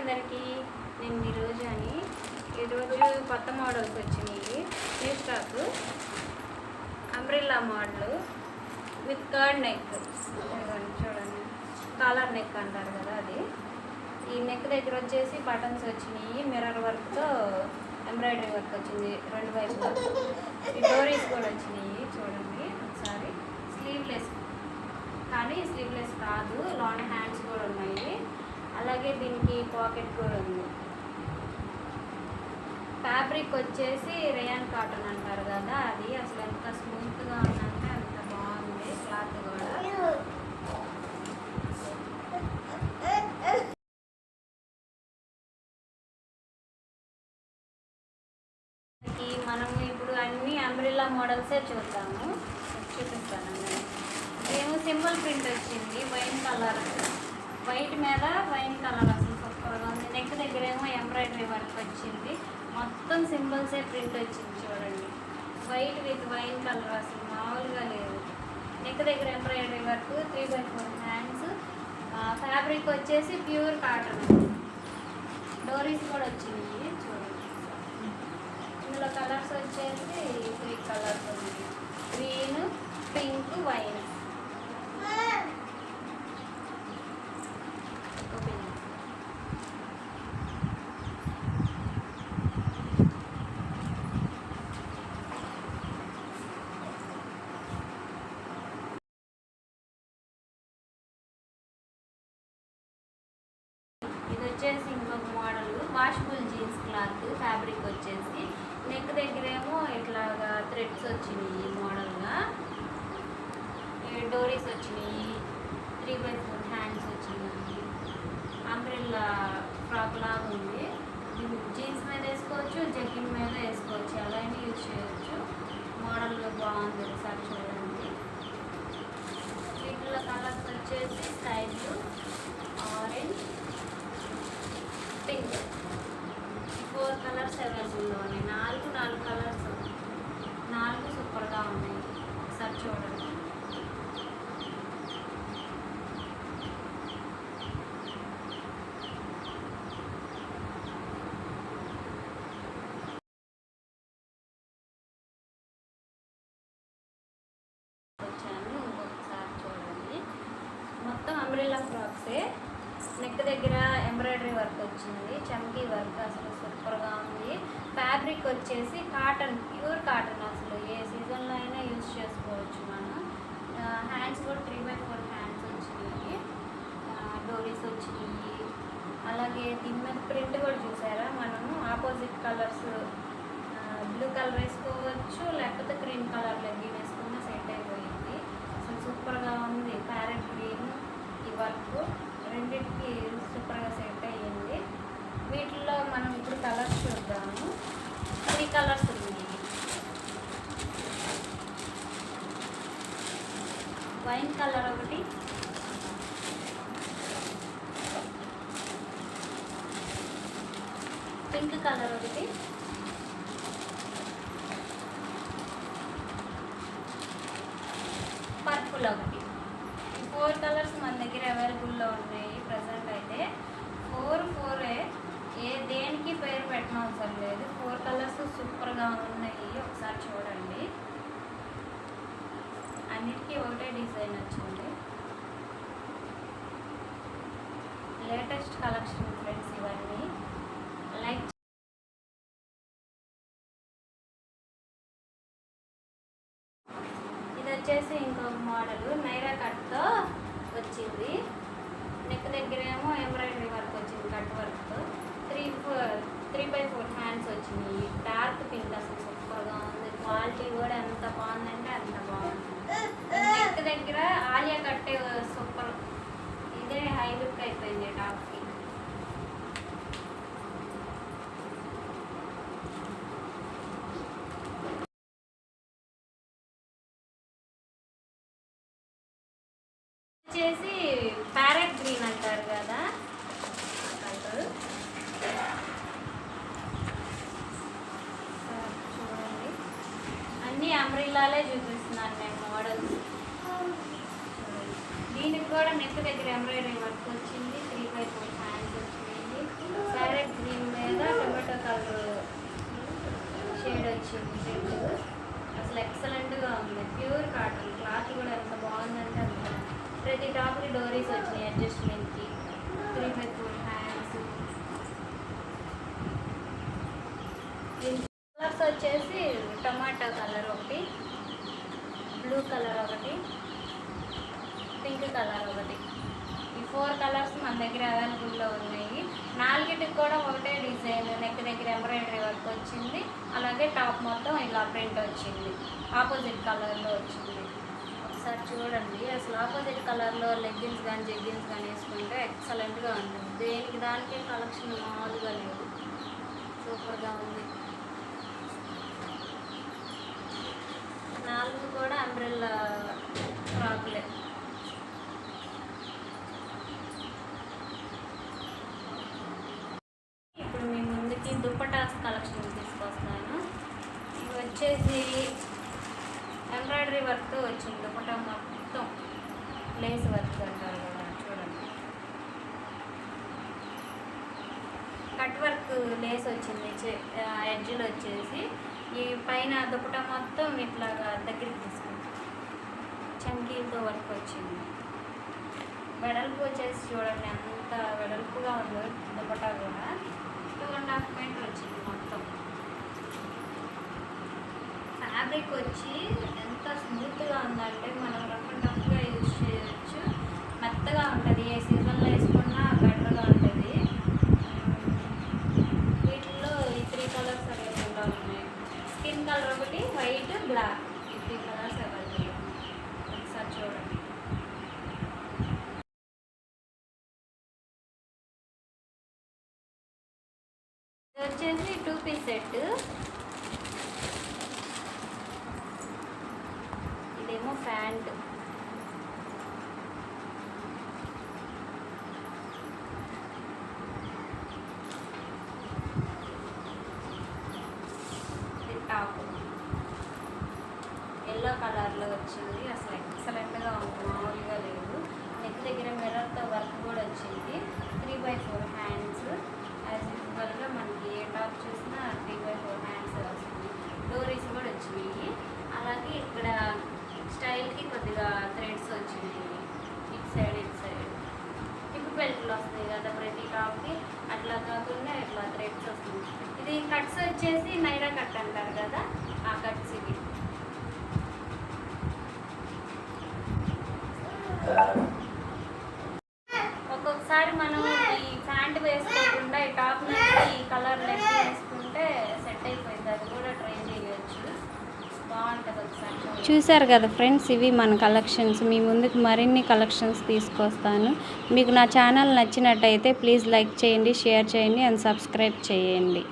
అందరికీ, నేను ఈరోజు కొత్త మోడల్స్ వచ్చినాయి. New stock umbrella model with curd neck. చూడండి, కాలర్ నెక్ అంటారు కదా అది. ఈ నెక్ దగ్గర వచ్చేసి బటన్స్ వచ్చినాయి, మిర్రర్ వర్క్తో ఎంబ్రాయిడరీ వర్క్ వచ్చింది రెండు వైపులా. ఈ డోరీస్ కూడా వచ్చినాయి చూడండి ఒకసారి. స్లీవ్లెస్ కానీ స్లీవ్లెస్ కాదు, లాంగ్ హ్యాండ్స్ కూడా ఉన్నాయి. అలాగే దీనికి పాకెట్ కూడా ఉంది. ఫ్యాబ్రిక్ వచ్చేసి రేయాన్ కాటన్ అంటారు కదా అది. అసలు ఎంత స్మూత్గా ఉందంటే అంత బాగుంది క్లాత్ కూడా. మనము ఇప్పుడు అన్ని అంబ్రెల్లా మోడల్సే చూద్దాము. చూపిస్తానండి. ఏమో సింపుల్ ప్రింట్ వచ్చింది, వైన్ కలర్, వైట్ మీద వైన్ కలర్. అసలు సూపర్గా ఉంది. నెక్ దగ్గర ఏమో ఎంబ్రాయిడరీ వర్క్ వచ్చింది, మొత్తం సింబల్సే ప్రింట్ వచ్చింది చూడండి. వైట్ విత్ వైన్ కలర్ అసలు మామూలుగా లేదు. నెక్ దగ్గర ఎంబ్రాయిడరీ వర్క్, 3/4 హ్యాండ్స్. ఫ్యాబ్రిక్ వచ్చేసి ప్యూర్ కాటన్. డోరీస్ కూడా వచ్చినాయి చూడండి. ఇందులో కలర్స్ వచ్చేసి 3 కలర్స్ ఉన్నాయి, గ్రీన్, పింక్, వైన్. ఇది వచ్చేసి ఇంకొక model, washable jeans cloth. Fabric వచ్చేసి నెక్ దగ్గర ఏమో ఇట్లాగా థ్రెడ్స్ వచ్చినాయి మోడల్గా. డోరీస్ వచ్చినాయి, 3/4 హ్యాండ్స్ వచ్చినాయి. అంబ్రెల్లా ఫ్రాక్ లాగా ఉంది. జీన్స్ మీద వేసుకోవచ్చు, జగ్గిన్ మీద వేసుకోవచ్చు, అలా అయినా యూజ్ చేయవచ్చు. మోడల్ బాగుంది, ఒకసారి చూడండి. వీటిలో కలర్స్ వచ్చేసి sky blue, orange, pink. 4 colours అవైలబుల్లో ఉన్నాయి. 4 కలర్స్, 4 సూపర్గా ఉన్నాయి. ఒకసారి చూడండి. ఇంకొకసారి చూడండి. మొత్తం అంబ్రెల్లా ఫ్రాక్సే. నెక్ దగ్గర ఎంబ్రాయిడరీ వర్క్ వచ్చింది, చమ్కీ వర్క్. అసలు సూపర్గా ఉంది. ఫ్యాబ్రిక్ వచ్చేసి కాటన్, ప్యూర్ కాటన్. అసలు ఏ సీజన్లో అయినా యూజ్ చేసుకోవచ్చు మనం. హ్యాండ్స్ కూడా 3/4 హ్యాండ్స్ వచ్చినాయి, డోరీస్ వచ్చినాయి. అలాగే దీని మీద ప్రింట్ కూడా చూసారా, మనము ఆపోజిట్ కలర్స్, బ్లూ కలర్ వేసుకోవచ్చు, లేకపోతే గ్రీన్ కలర్ లెగ్గిన్ వేసుకున్న సెట్ అయిపోయింది. అసలు సూపర్గా ఉంది. ప్యారెట్ గ్రీన్ ఈ వర్క్ రెండింటికి సూపర్గా సెట్ అయ్యింది. వీటిల్లో మనం ఇప్పుడు కలర్స్ చూద్దాము. 3 కలర్స్ ఉన్నాయి. వైన్ కలర్ ఒకటి, పింక్ కలర్ ఒకటి, పర్పుల్ ఒకటి. 4 కలర్స్ మన దగ్గర అవైలబుల్లో ఉన్నాయి ప్రజెంట్ అయితే. 4 దేనికి పేరు పెట్టనవసరం లేదు. 4 కలర్స్ సూపర్గా ఉన్నాయి. ఒకసారి చూడండి. అన్నిటికీ ఒకటే డిజైన్ వచ్చింది. లేటెస్ట్ కలెక్షన్ ఫ్రెండ్స్ ఇవన్నీ. లైక్ ఇది వచ్చేసి ఇంకొక మోడల్, నైరా కట్తో వచ్చింది. నెక్ దగ్గర ఏమో ఎంబ్రాయిడరీ వర్క్ వచ్చింది, కట్ వర్క్తో. 3/4 హ్యాండ్స్ వచ్చినాయి. Dark pink. అసలు సూపర్గా ఉంది. క్వాలిటీ కూడా ఎంత బాగుందంటే అంత బాగుంది. నెక్ దగ్గర ఆలియా కట్టే సూపర్. ఇదే హై లుక్ అయిపోయింది టాప్కి. వచ్చేసి ప్యారెట్ గ్రీన్ అంటారు కదా కలర్. చూడండి, అన్ని అంబ్రెల్లాలే చూపిస్తున్నాను నేను మోడల్స్. దీనికి కూడా నెక్ దగ్గర ఎంబ్రాయిడరీ వర్క్ వచ్చింది, 3/4 హ్యాండ్స్ వచ్చింది. వచ్చేసి టమాటా కలర్ ఒకటి, బ్లూ కలర్ ఒకటి, పింక్ కలర్ ఒకటి. ఈ 4 కలర్స్ మన దగ్గర అవైలబుల్లో ఉన్నాయి. 4టికి కూడా ఒకటే డిజైన్, నెక్ దగ్గర ఎంబ్రాయిడరీ వర్క్ వచ్చింది. అలాగే టాప్ మొత్తం ఇలా ప్రింట్ వచ్చింది, ఆపోజిట్ కలర్లో వచ్చింది. ఒకసారి చూడండి. అసలు ఆపోజిట్ కలర్లో లెగ్గిన్స్ కానీ జెగ్గిన్స్ కానీ వేసుకుంటే ఎక్సలెంట్గా ఉంటుంది. దేనికి దానికే కలెక్షన్ మామూలుగా లేదు, సూపర్గా ఉంది. 4 కూడా అంబ్రెల్లా ఫ్రాక్లే. ఇప్పుడు మీ ముందుకి దుప్పటాస్ కలెక్షన్ తీసుకొస్తాను. ఇవి వచ్చేసి ఎంబ్రాయిడరీ వర్క్తో వచ్చింది. దుప్పటా మొత్తం లేస్ వర్క్ అంటారు కదా, చూడండి. కట్ వర్క్ లేస్ వచ్చింది, ఎడ్జ్లు వచ్చేసి ఈ పైన దుప్పటా మొత్తం ఇట్లాగా దగ్గరికి తీసుకుంది. చంకీలతో వర్క్ వచ్చింది. వెడల్పు వచ్చేసి చూడండి ఎంత వెడల్పుగా ఉంది. దుప్పటా కూడా 2.5 మీటర్ వచ్చింది మొత్తం. ఫ్యాబ్రిక్ వచ్చి ఎంత స్మూత్గా ఉందంటే మనం రఫ్ అండ్ టఫ్గా యూజ్ చేయవచ్చు. మెత్తగా ఉంటుంది, ఏ సీజన్లో వేసుకున్నా బెటర్గా ఉంటుంది. వీటిల్లో ఈ 3 కలర్స్ అవైలబుల్గా ఉన్నాయి. స్కిన్ కలర్ ఒకటి, వైట్, బ్లాక్, ఈ 3 కలర్స్ అవైలబుల్. ఒకసారి చూడండి. ఇది వచ్చేసి 2 పీస్ సెట్. ఇదేమో ప్యాంట్. ఇది టాప్ ఎల్లో కలర్లో వచ్చింది. అసలు ఎక్సలెంట్గా ఉంది, మామూలుగా లేదు. నెక్ దగ్గర మిర్రర్తో వర్క్ కూడా వచ్చింది. 3/4 హ్యాండ్స్. యాజ్ యూజువల్గా మనకి ఏ టాప్ చూసినా 3/4 హ్యాండ్స్ వస్తుంది. డోరీస్ కూడా వచ్చినాయి. అలాగే ఇక్కడ స్టైల్కి కొద్దిగా థ్రెడ్స్ వచ్చినాయి, ఇటు సైడ్ టిప్ బెల్ట్లు వస్తాయి కదా ప్రతి టాప్కి, అట్లా కాకుండా ఇట్లా థ్రెడ్స్ వస్తుంది. ఇది కట్స్ వచ్చేసి నైరా కట్ అంటారు కదా, ఆ కట్స్ ఇవి. ఒక్కొక్కసారి మనం ఈ ప్యాంట్ వేసుకోకుండా ఈ టాప్ నుంచి ఈ కలర్ లెగ్ వేసుకుంటే సెట్ అయిపోయింది. అది కూడా ట్రై చేయవచ్చు, బాగుంటుంది. ఒకసారి చూసారు కదా ఫ్రెండ్స్, ఇవి మన కలెక్షన్స్. మీ ముందుకు మరిన్ని కలెక్షన్స్ తీసుకొస్తాను. మీకు నా ఛానల్ నచ్చినట్టయితే ప్లీజ్ లైక్ చేయండి, షేర్ చేయండి అండ్ సబ్స్క్రైబ్ చేయండి.